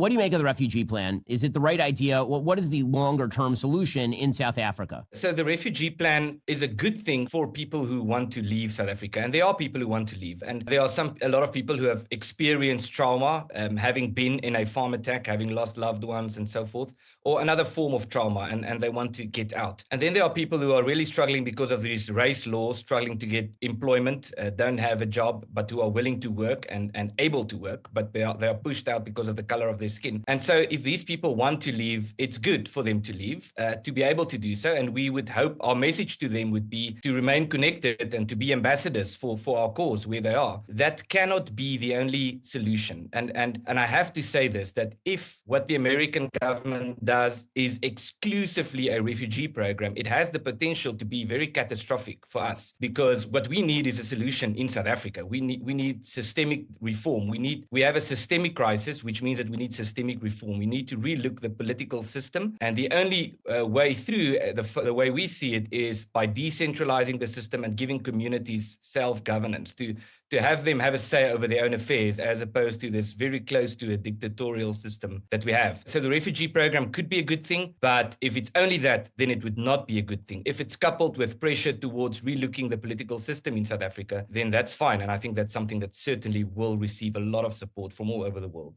What do you make of the refugee plan? Is it the right idea? What is the longer term solution in South Africa? So the refugee plan is a good thing for people who want to leave South Africa. And there are people who want to leave. And there are a lot of people who have experienced trauma, having been in a farm attack, having lost loved ones and so forth, or another form of trauma, and they want to get out. And then there are people who are really struggling because of these race laws, struggling to get employment, don't have a job, but who are willing to work and able to work, but they are pushed out because of the color of their skin. And so if these people want to leave, it's good for them to leave, to be able to do so. And we would hope our message to them would be to remain connected and to be ambassadors for our cause where they are. That cannot be the only solution. And I have to say this, that if what the American government does is exclusively a refugee program, it has the potential to be very catastrophic for us, because what we need is a solution in South Africa. We need systemic reform. We have a systemic crisis, which means that we need systemic reform. We need to relook the political system, and the only way through, the way we see it, is by decentralizing the system and giving communities self-governance to have them have a say over their own affairs, as opposed to this very close to a dictatorial system that we have. So the refugee program could be a good thing, but if it's only that, then it would not be a good thing. If it's coupled with pressure towards relooking the political system in South Africa, then that's fine. And I think that's something that certainly will receive a lot of support from all over the world.